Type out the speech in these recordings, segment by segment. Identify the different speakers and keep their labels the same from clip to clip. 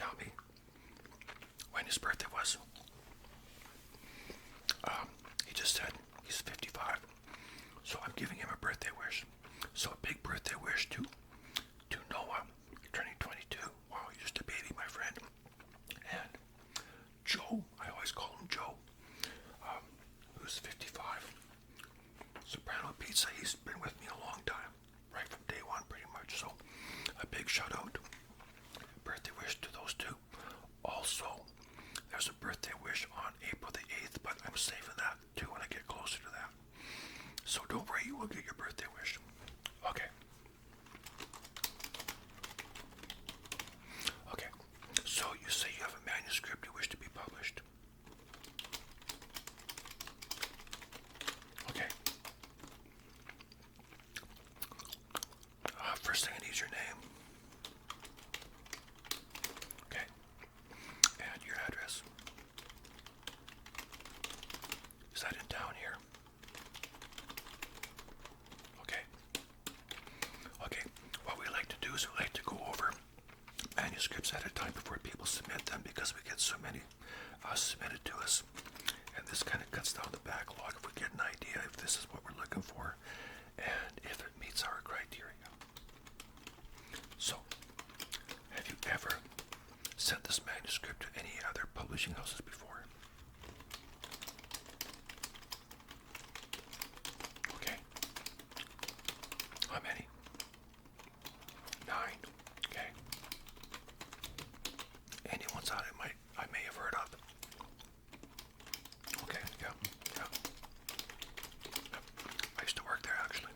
Speaker 1: tell me when his birthday was. He just said he's 55, so I'm giving him a birthday wish. So a big birthday wish to Noah, turning 22. Wow, you're just a baby, my friend. And Joe, I always call him Joe, who's 55. Soprano Pizza, he's been with me a long time, right from day one pretty much. So a big shout out, birthday wish to those two. Also, there's a birthday wish on April the 8th, but I'm saving that too when I get closer to that. So don't worry, you will get your birthday wish. Okay. Okay, so you say you have a manuscript you wish to be published. Okay. First thing I need is your name. Okay. And your address. Is that in town here? Okay. Okay. What we like to do is we like to go over manuscripts at a time before people submit them, because we get so many submitted to us, and this kind of cuts down the backlog if we get an idea if this is what we're looking for and if it meets our criteria. So, have you ever sent this manuscript to any other publishing houses before? Okay. How many? 9. Okay. Any ones out I may have heard of? Okay, yeah. I used to work there actually.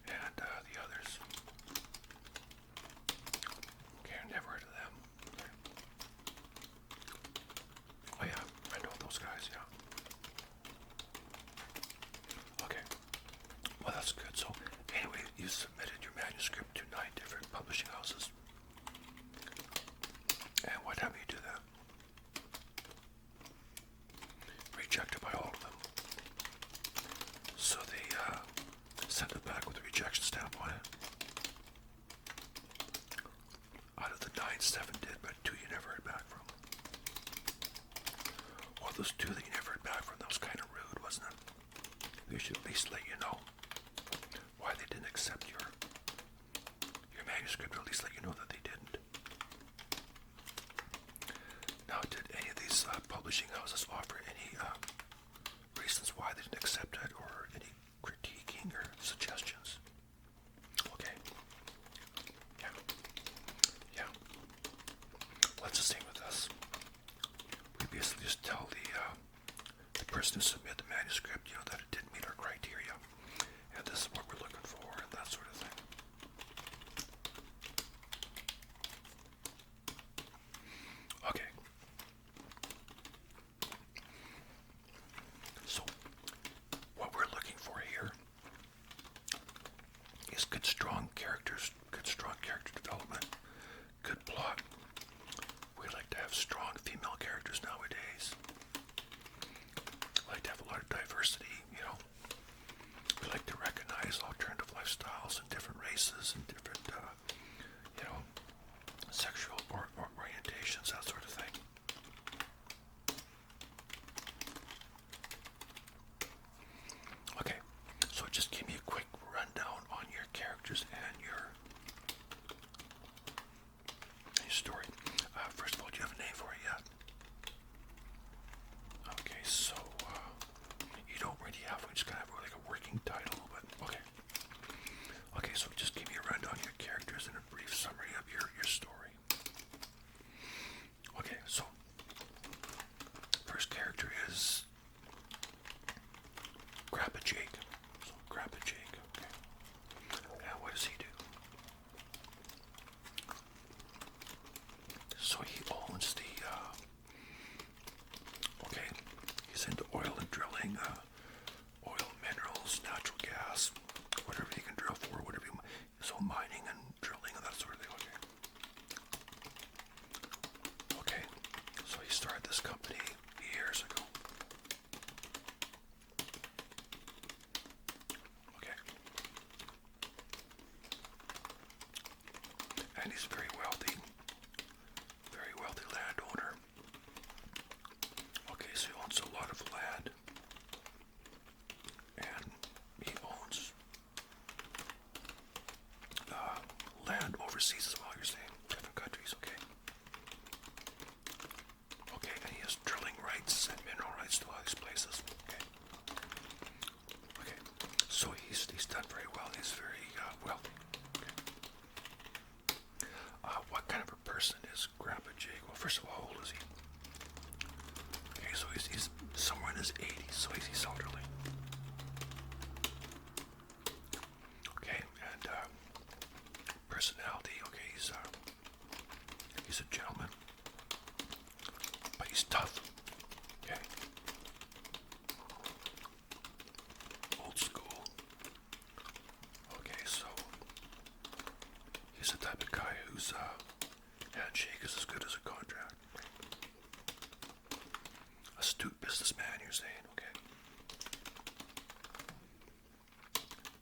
Speaker 1: And the others. Okay, I never heard of them. Okay. Oh yeah, I know those guys, yeah. Okay. Well, that's good. So anyway, you submitted your manuscript to 9 different publishing houses. And what happened you do that? Rejected by all of them. So they sent it back with a rejection stamp on it. Out of the 9, 7 did, but 2 you never heard back from. Well, those 2 that you never heard back from, that was kind of rude, wasn't it? They should at least let you know why they didn't accept your manuscript, or at least let you know that they didn't. Now, did any of these publishing houses offer any reasons why they didn't accept it, or any critiquing or suggestions? Okay. Yeah. Yeah. Well, it's the same with us. We basically just tell the person who submitted the manuscript, that it didn't meet our criteria, and this is what we're looking for, and that sort of thing. Okay. So, what we're looking for here is good, strong characters, good, strong character development, good plot. We like to have strong female characters nowadays. We like to have a lot of diversity, We like to recognize alternative lifestyles and different races and different, sexual orientations, that sort of thing. Okay, so just give me a quick rundown on your characters and your story. First of all, do you have a name for it yet? Okay, so you don't really have one, just kind of like a working title, but okay. Okay, so just give me a rundown on your characters and a brief summary of your story. Okay, so first character is Grandpa Jake. So Grandpa Jake, okay. And what does he do? So he owns the, okay, he's into oil and drilling, oil, minerals, natural gas, whatever he can drill for, whatever he, so mining and drilling and that sort of thing, okay. Okay, so he started this company years ago. Okay. And he's very wealthy. and overseas as well, you're saying? Different countries, okay. Okay, and he has drilling rights and mineral rights to all these places, okay. Okay, so he's done very well, he's very wealthy, okay. What kind of a person is Grandpa Jake? Well, first of all, how old is he? Okay, so he's somewhere in his 80s, so he's elderly. Okay, and personality, okay, he's a gentleman, but he's tough, okay, old school, okay, so he's the type of guy whose handshake is as good as a contract. Astute businessman, you're saying, okay.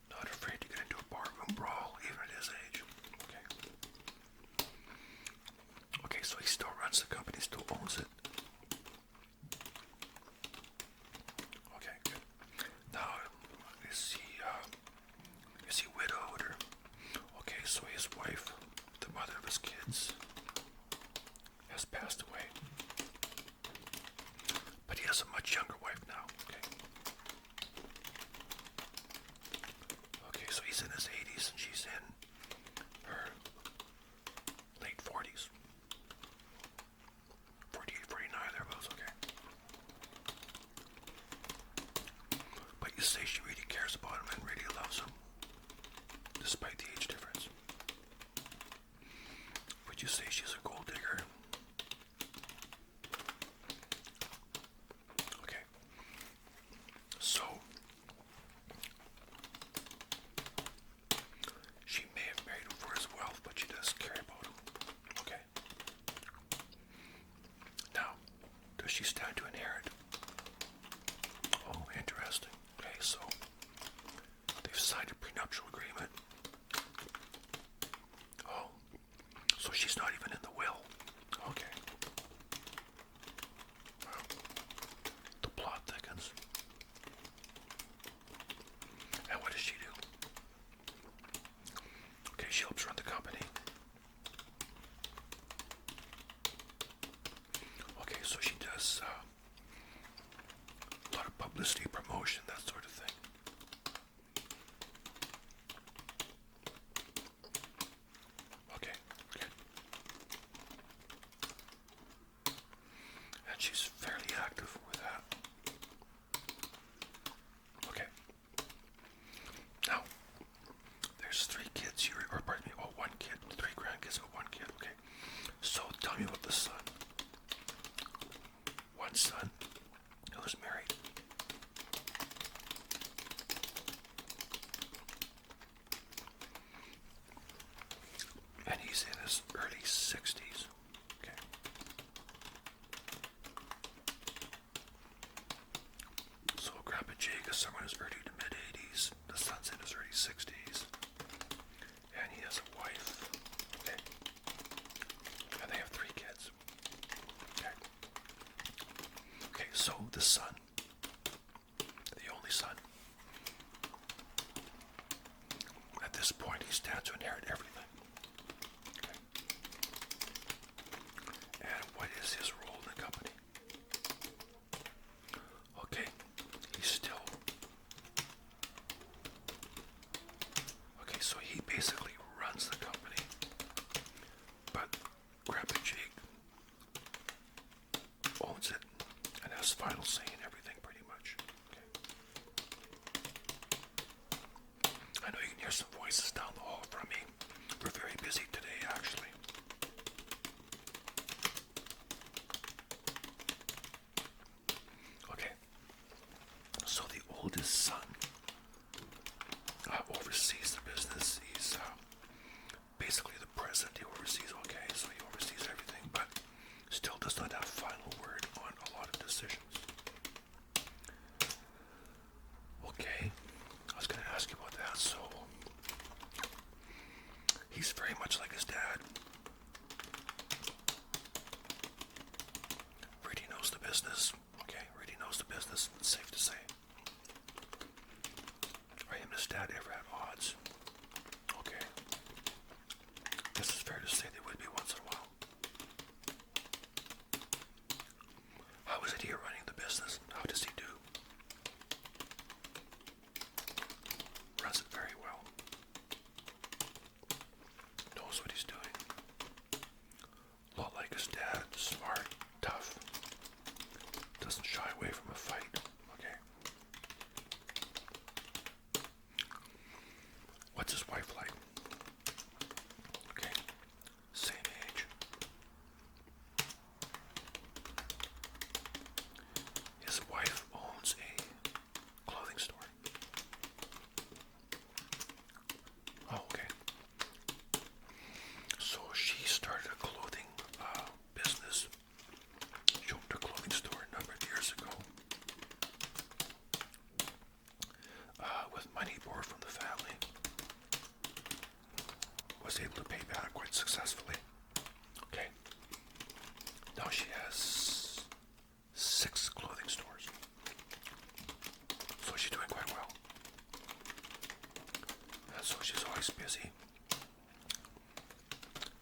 Speaker 1: Not afraid to get into a barroom brawl, even at his age, okay. Okay, so he still runs the company, still owns it. Okay, good. Now, is he widowed or? Okay, so his wife, the mother of his kids, has passed away. But he has a much younger wife now, okay? Okay, so he's in his 80s and she's in her late 40s. 48, 49, thereabouts, okay? But you say she really cares about him and really loves him, despite the age difference. Would you say she's a gold digger? Okay. So, she may have married him for his wealth, but she does care about him. Okay. Now, does she stand to inherit? Oh, interesting. Okay, so they've signed a prenuptial agreement. Oh, so she's not even in the will. Okay. Well, the plot thickens. And what does she do? Okay, she helps run the company. Okay, so she does a lot of publicity, promotion, that sort of thing. Okay, good. And she's fairly active with that. Okay. Now, there's 3 kids here, or pardon me, 1 kid, 3 grandkids, but 1 kid, okay. So tell me about the son. One son who's married. And he's in his early 60s. Okay. So Grandpa Jake is somewhere in his early to mid 80s. The son's in his early 60s. And he has a wife. Okay. And they have 3 kids. Okay. Okay, so the son, the only son, at this point he stands to inherit everything. Okay. And what is his role in the company? Okay, he's still, okay, so he basically runs the company, but Grandpa Jake owns it and has final say in everything pretty much. Okay. I know you can hear some voices down the hall from me. We're very busy today, actually. Okay. So the oldest son oversees the business. He's basically the president. He oversees, okay, so he oversees everything, but still does not have final word on a lot of decisions. Okay, I was going to ask you about that. So he's very much like his dad. Really knows the business. Okay, really knows the business. It's safe to say. Are him and his dad ever at odds? Okay. knows what he's doing. A lot like his dad, smart, tough, doesn't shy away from a fight. Okay. What's his wife like? Okay. Same age. His wife owns a clothing store. Oh, okay. So she started a clothing business. She opened a clothing store a number of years ago with money borrowed from the family. Was able to pay back quite successfully. Okay. Now she has 6 clothing stores. So she's doing quite well. And so she's always busy.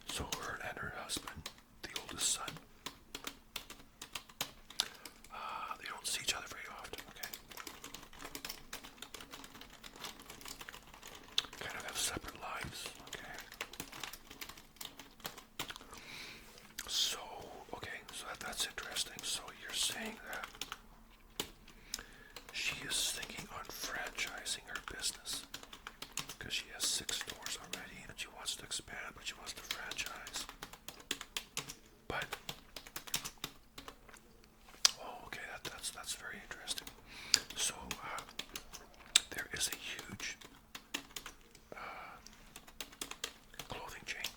Speaker 1: So her and her husband, the oldest son, they don't see each other very often, okay? Kind of have separate lives, okay? So, okay, so that's interesting. So you're saying that she is thinking on franchising her business because she has 6 stores already and she wants to expand, but she wants to franchise. But oh, okay, that's very interesting. So there is a huge clothing chain,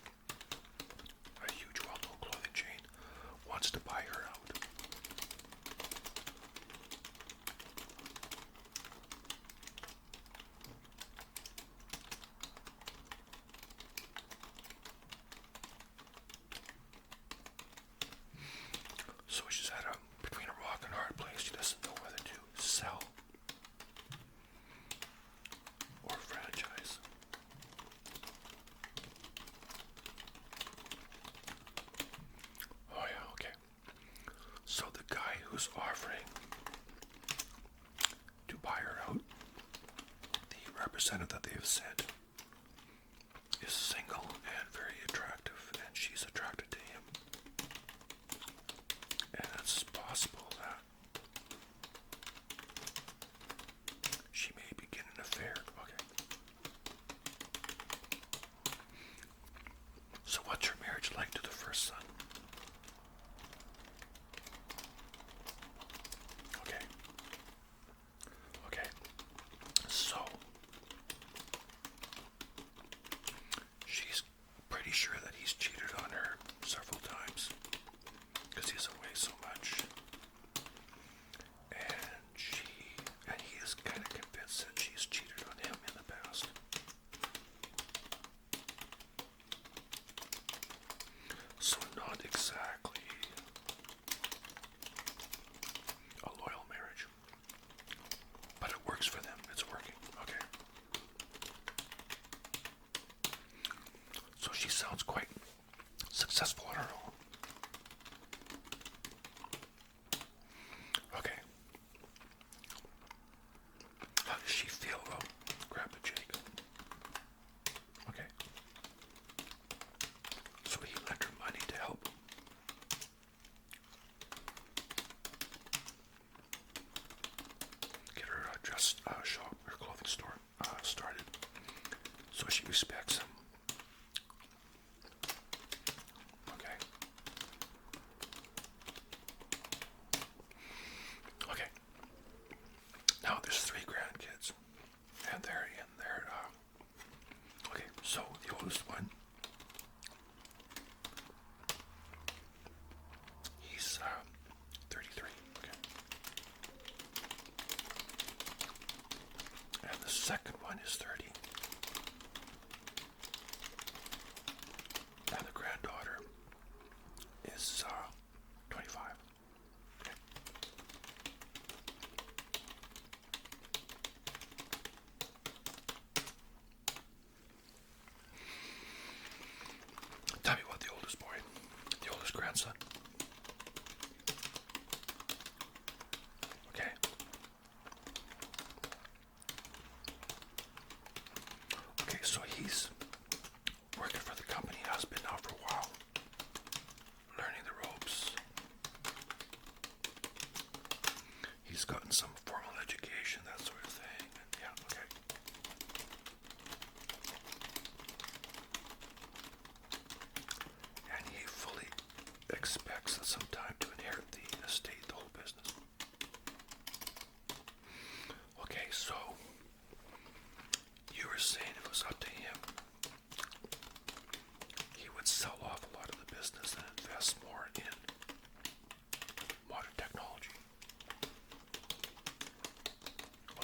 Speaker 1: a huge well-known clothing chain, wants to buy her out. So she's at between a rock and a hard place. She doesn't know whether to sell or franchise. Oh yeah, okay. So the guy who's offering to buy her out, the representative that they've sent, is single and very attractive, and she's attracted to him. And it's possible that she may begin an affair. Okay. So what's her marriage like to the first son? Okay. Okay. So she's pretty sure that he's cheated on her several times because he's away so much. And he is kind of convinced that she's cheated on him in the past. So not exactly a loyal marriage. But it works for them. It's working. Okay. So she sounds quite successful on her own. Okay. How does she feel about Grandpa Jake? Okay. So he lent her money to help get her dress shop, her clothing store started. So she respects him. Okay. Okay. Now there's 3 grandkids, and they're in their. Okay, so the oldest one, he's 33. Okay. And the second one is 30. And the granddaughter is 25. Okay. Tell me about the oldest boy, the oldest grandson. Okay. Okay, so he's working for the company, has expects at some time to inherit the estate, the whole business. Okay, so you were saying if it was up to him, he would sell off a lot of the business and invest more in modern technology.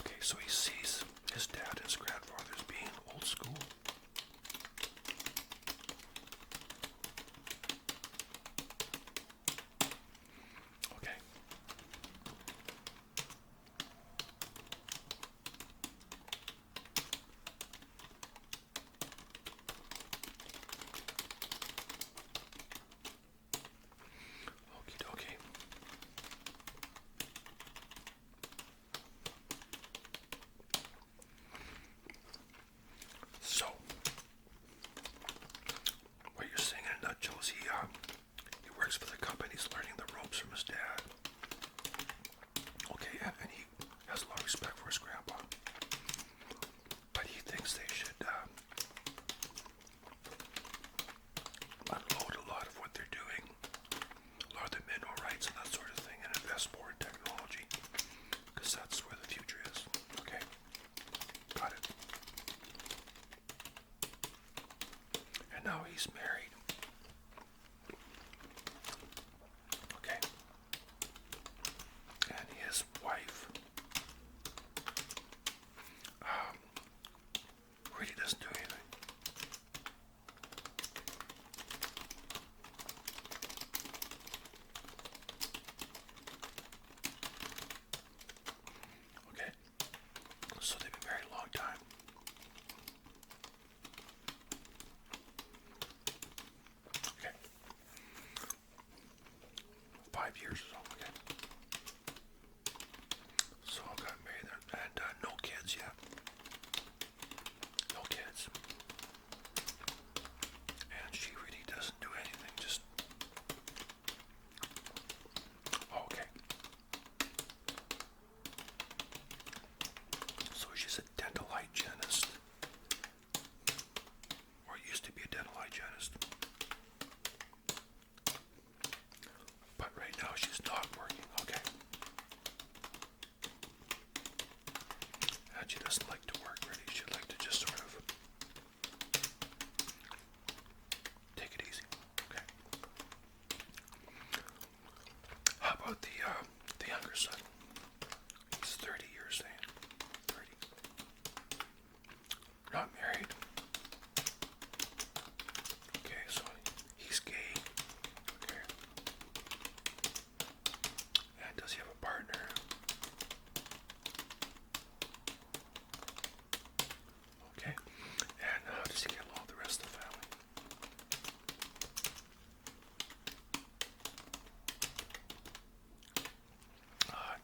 Speaker 1: Okay, so he sees his dad and his grandfather as being old school. Okay. Okie dokie. So, what you're saying in a nutshell is he works for the company, he's learning the ropes from his dad. Okay, and he has a lot of respect for his grandpa. But he thinks they should unload a lot of what they're doing, a lot of the mineral rights and that sort of thing, and invest more in technology, because that's where the future is. Okay, got it. And now he's married. Okay. And his wife really doesn't do anything. Okay. So they've been married a long time. Okay. 5 years or so. Okay. So I got married there, and no kids yet. No kids. And she really doesn't do anything, just... Oh, okay. So she's a dental hygienist. Or used to be a dental hygienist. But right now she's not working, okay? And she doesn't like to work really. She'd like to just sort of take it easy, okay? How about the younger son? He's 30 years saying. 30. Not married. Okay, so he's gay. Okay. And does he have a partner? Okay. And how does he get along with the rest of the family?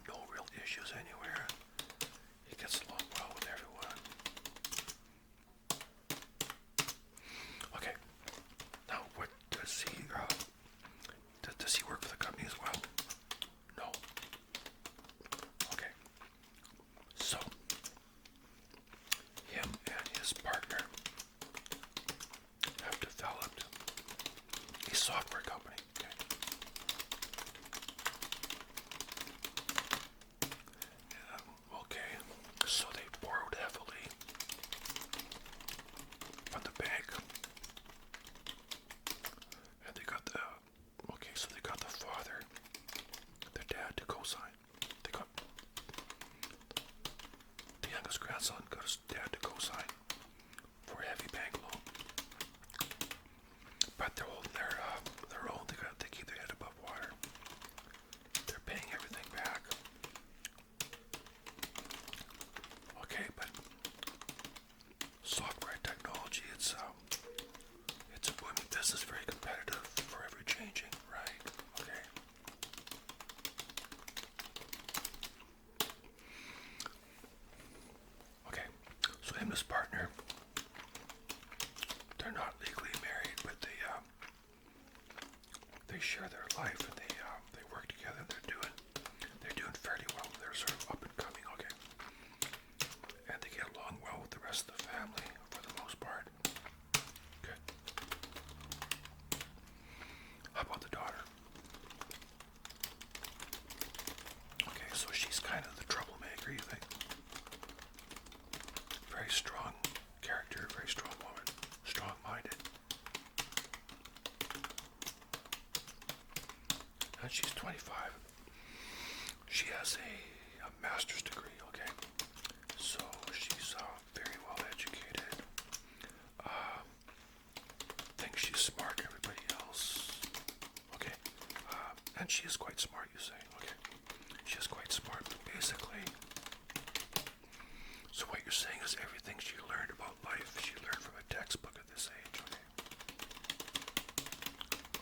Speaker 1: No real issues anywhere. He gets along well with everyone. Okay. Now, what does he, does he work for the company as well? No. Okay. So, him and his partner have developed a software company. Okay. Okay. So they borrowed heavily from the bank. And they got the, okay, so they got the father, their dad, to co-sign. They got, the youngest grandson got his dad to co-sign for a heavy bank loan. But they're holding their own. They keep their head above water. They're paying everything back. Okay, but software technology, it's a booming business, very competitive, forever changing, right? Okay. Okay, so him and his partner, they're not legally married, but they share their life, and they work together. They're doing fairly well. They're sort of up and coming, okay. And they get along well with the rest of the family for the most part. Good. How about the daughter? 25. She has a master's degree, okay? So she's very well educated. Thinks she's smart, everybody else. Okay? And she is quite smart, you say, okay? She is quite smart, basically. So what you're saying is everything she learned about life, she learned from a textbook at this age, okay?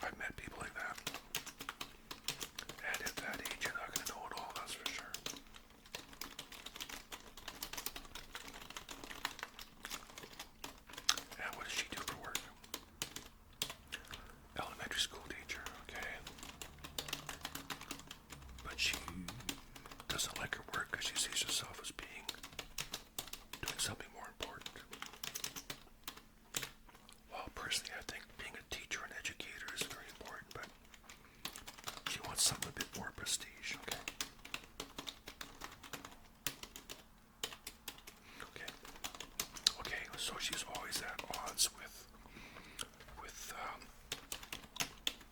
Speaker 1: I've met people like that. And at that age, you're not going to know it all, that's for sure. And what does she do for work? Elementary school teacher, okay? But she doesn't like her work because she sees herself as being doing something more important. Well, personally, I think being a teacher and educator is very important, but she wants something a bit more prestige, okay? Okay, so she's always at odds with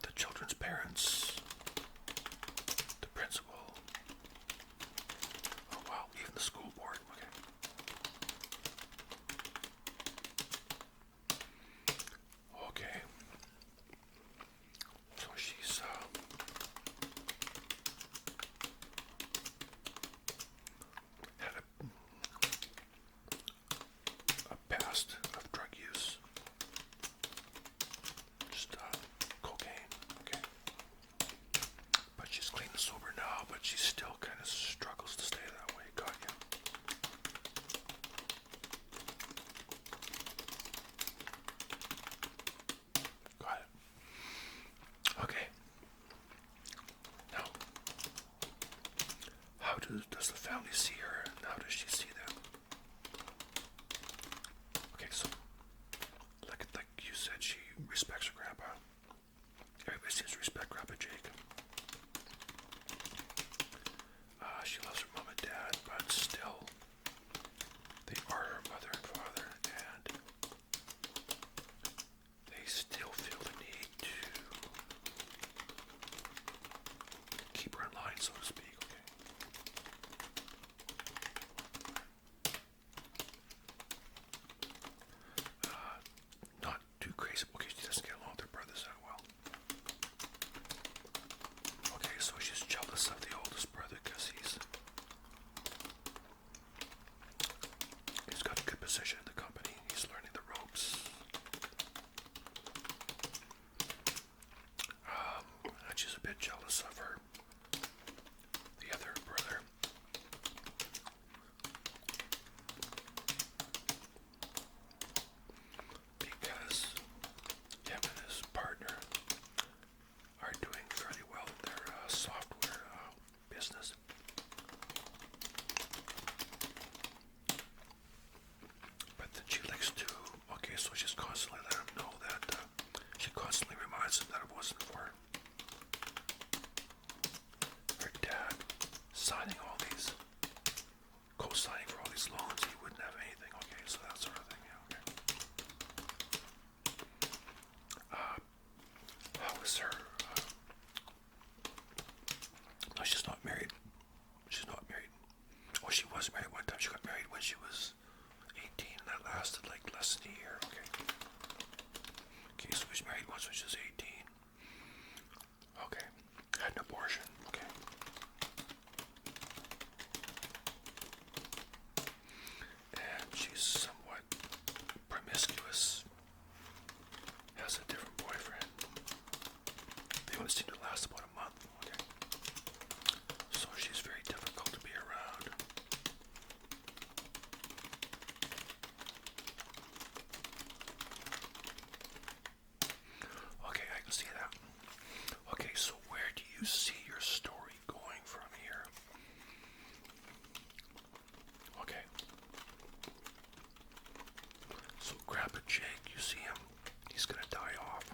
Speaker 1: the children's parents, the principal, oh wow, even the school board, okay? Okay. So she's had a past of drug use. Just cocaine, okay? But she's clean and sober now, but she still kind of struggles to stay that way. Got you? Got it. Okay. Now, how does the family see her, and how does she see them? Okay, so like you said, she respects her grandpa. Everybody seems to respect Grandpa Jake. She loves her mom and dad, but still, they are her mother and father, and they still feel the need to keep her in line, so to speak, okay? Not too crazy. Okay, she doesn't get along with her brothers that well. Okay, so she's jealous of the oldest brother because he's got a good position in the company. He's learning the ropes. And she's a bit jealous of her, the other brother. Because him and his partner are doing fairly well in their software business. But then she likes to, okay, so she's constantly let him know that, she constantly reminds him that it wasn't for her dad signing all these, co-signing for all these loans, he wouldn't have anything, okay, so that sort of thing, yeah, okay. How is her, no, she's not married. She's not married. Oh, she was married one time. She got married when she was 18, and that lasted like less than a year, okay. Okay, so she was married once when she was 18. Okay. Had an abortion, okay. And she's somewhat promiscuous. Has a different boyfriend. They only seem to last about a month, okay. So she's very difficult to be around. Okay, I can see that. Okay, so where do you see your story going from here? Okay. So Grandpa Jake, you see him, he's gonna die off.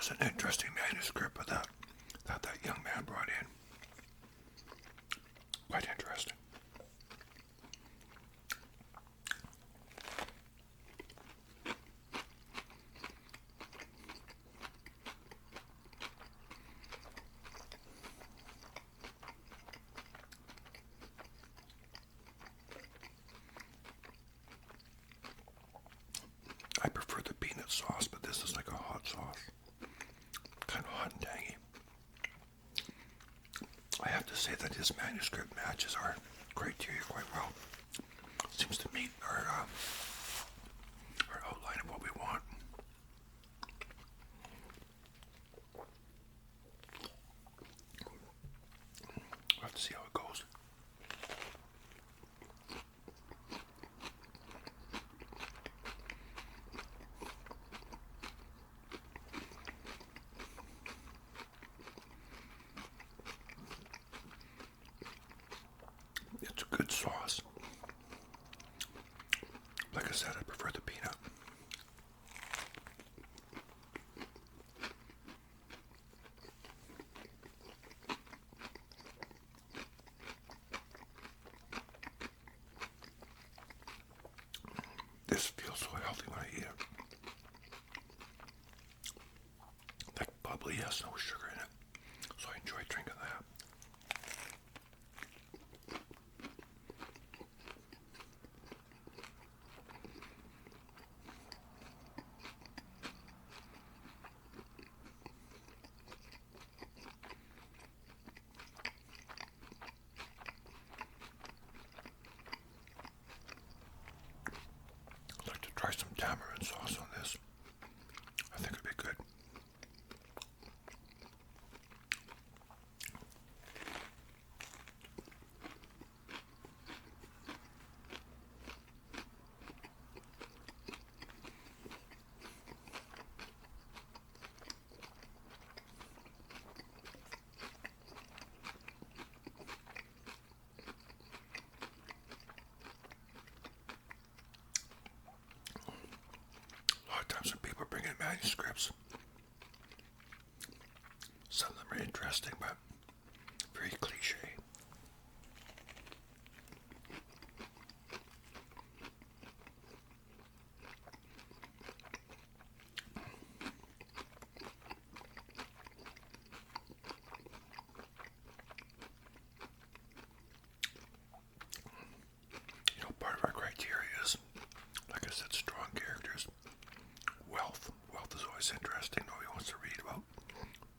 Speaker 1: was an interesting manuscript that young man brought in. Quite interesting. I prefer the peanut sauce, but this is like a hot sauce. Kind of hot and tangy. I have to say that his manuscript matches our criteria quite well. Seems to meet our outline of what we want. We'll have to see how it goes. It's a good sauce. Like I said, I prefer the peanut. This feels so healthy when I eat it. That bubbly has no sugar in it, so I enjoy drinking that. I'd like to try some tamarind sauce on this. I think it'd be good. A lot of times when people bring in manuscripts, some of them are interesting, but very cliche. You know, part of our criteria is, like I said, strong characters. Wealth. Wealth is always interesting. Nobody wants to read about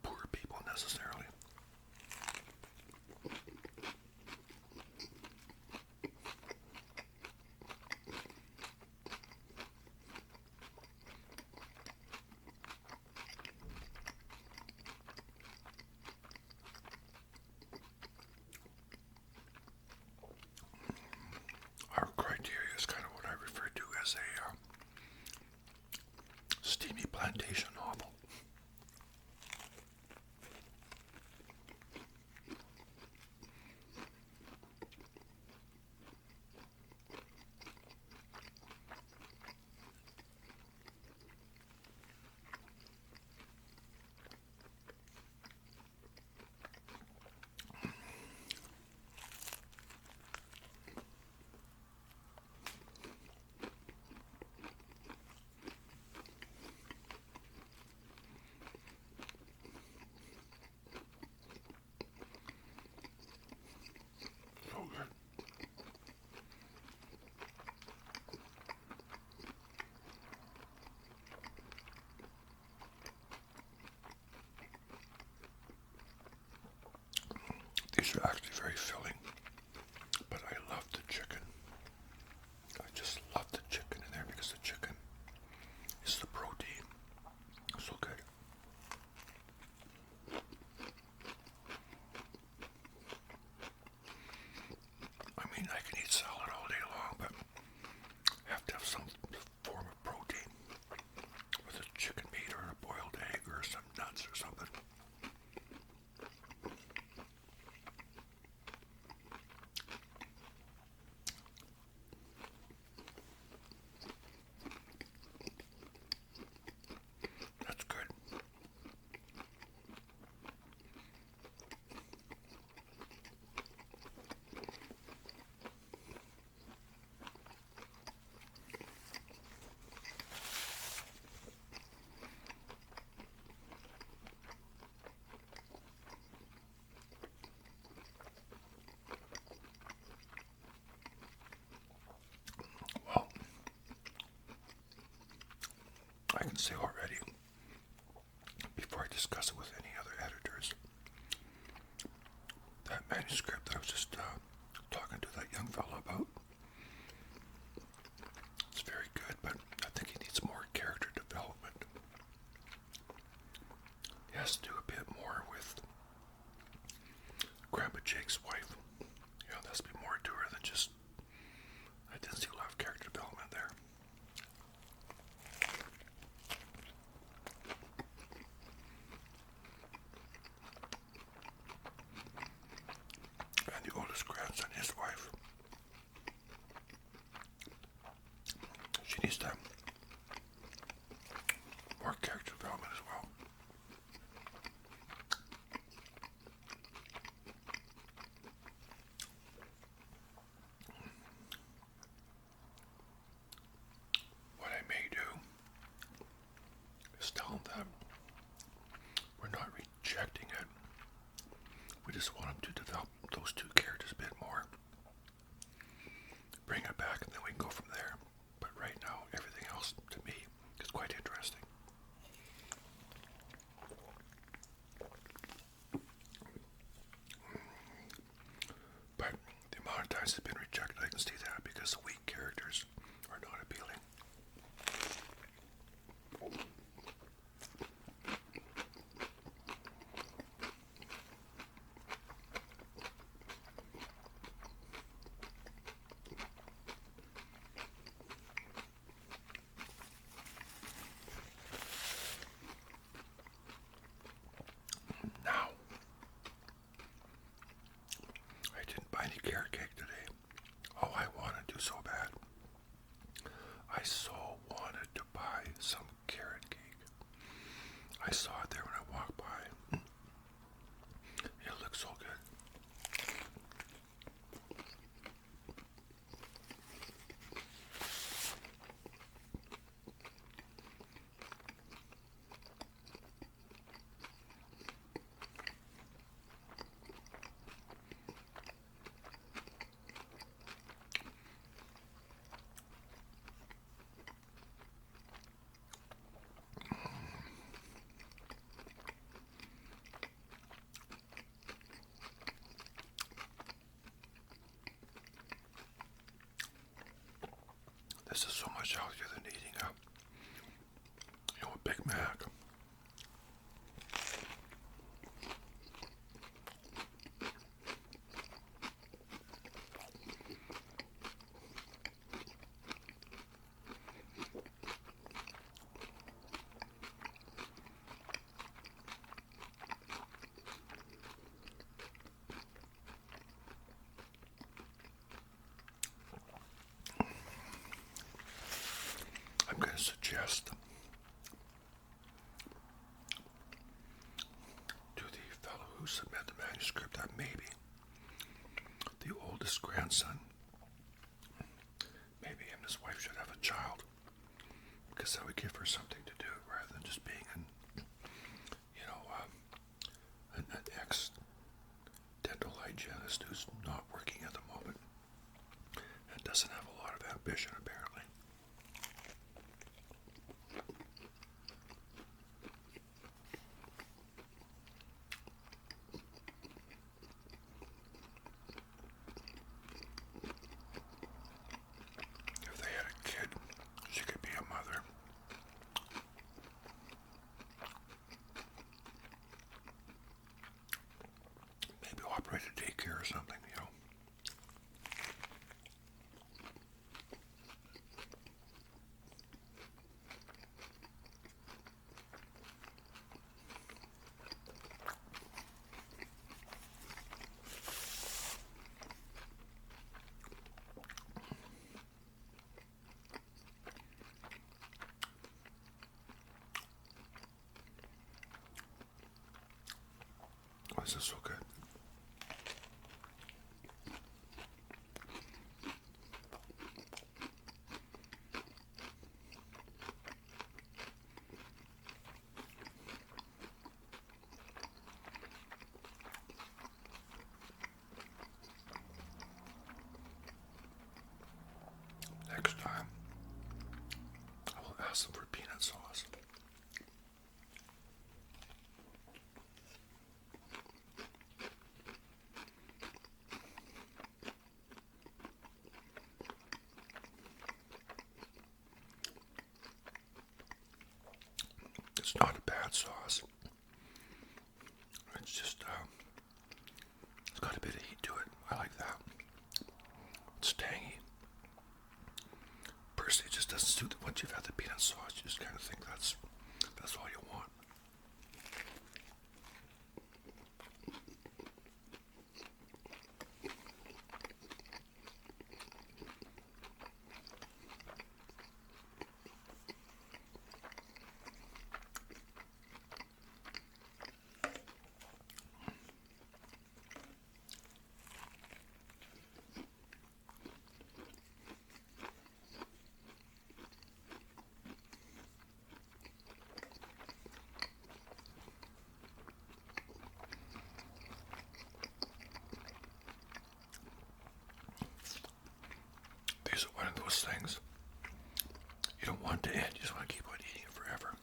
Speaker 1: poor people necessarily. Our criteria is kind of what I refer to as a steamy plantation novel. So good. These are actually very filling, but I love the chicken. I just love the chicken in there because the chicken is the protein. So good. I mean, I can eat salad all day long, but I have to have some form of protein with a chicken meat or a boiled egg or some nuts or something. say already, before I discuss it with any other editors, that manuscript that I was just talking to that young fellow about, it's very good, but I think he needs more character development. He has to do a bit more with Grandpa Jake's wife. You know, there has to be more to her than just, I didn't see a lot of character development there. And the oldest grandson, his wife, she needs to have more character development as well. What I may do is tell them we're not rejecting it. We just want them to develop those two characters a bit more. Bring it back and then we can go from there. But right now, everything else to me is quite interesting. But the amount of times it's been rejected, I can see that because the weak characters are not appealing. Now, I didn't buy any carrot cake today. Oh, I wanted to so bad. I so wanted to buy some carrot cake. I saw it there when I walked by. It looks so good. This is so much healthier than eating a Big Mac. I'm going to suggest to the fellow who submitted the manuscript that maybe the oldest grandson, maybe him and his wife should have a child, because that would give her something to do rather than just being an ex-dental hygienist who's not working at the moment and doesn't have a lot of ambition apparently. If they had a kid, she could be a mother. Maybe operate a daycare or something, Oh, this is so good. Next time, I will ask them for peanut sauce. It's not a bad sauce. It's just, it's got a bit of heat to it. I like that. It's tangy. Personally, it just doesn't suit it. Once you've had the peanut sauce, you just kind of think that's all you want. These are one of those things you don't want to end, you just want to keep on eating it forever.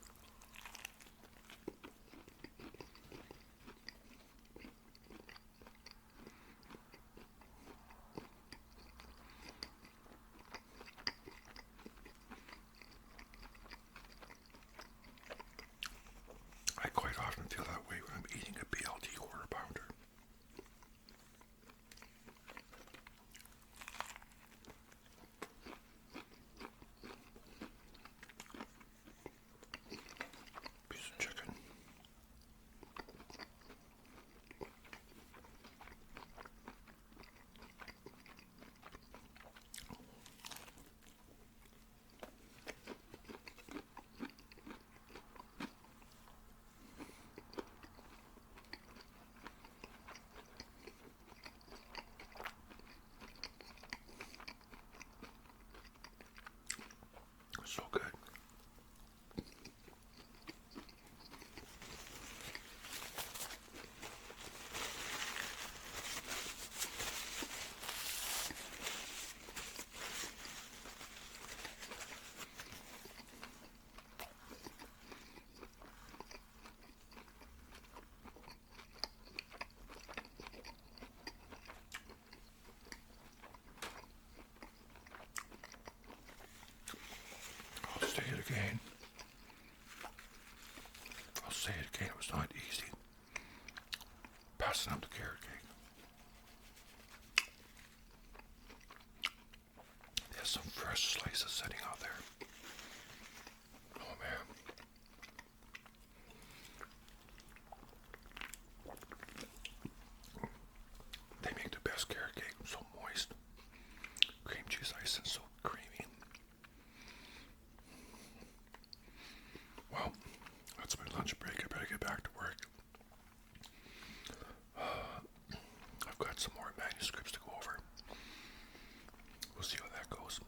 Speaker 1: I quite often feel that way when I'm eating a BLT quarter pounder. Piece of chicken. So good. I'll say it again. I'll say it again. It was not easy passing up the carrot cake. There's some fresh slices sitting out there. Oh man. They make the best carrot cake. So moist. Cream cheese icing so creamy. Well, that's my lunch break. I better get back to work. I've got some more manuscripts to go over. We'll see how that goes.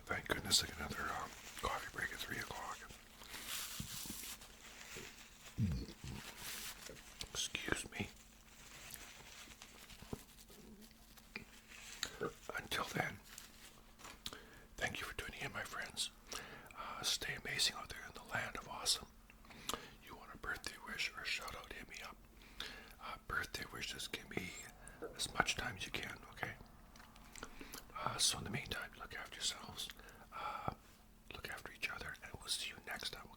Speaker 1: Thank goodness I get another coffee break at 3 o'clock. Excuse me. Until then, thank you for tuning in, my friends. Stay amazing out there in the land of awesome. You want a birthday wish or a shout out, hit me up. Birthday wishes, give me as much time as you can, okay? So in the meantime, look after yourselves, look after each other, and we'll see you next time.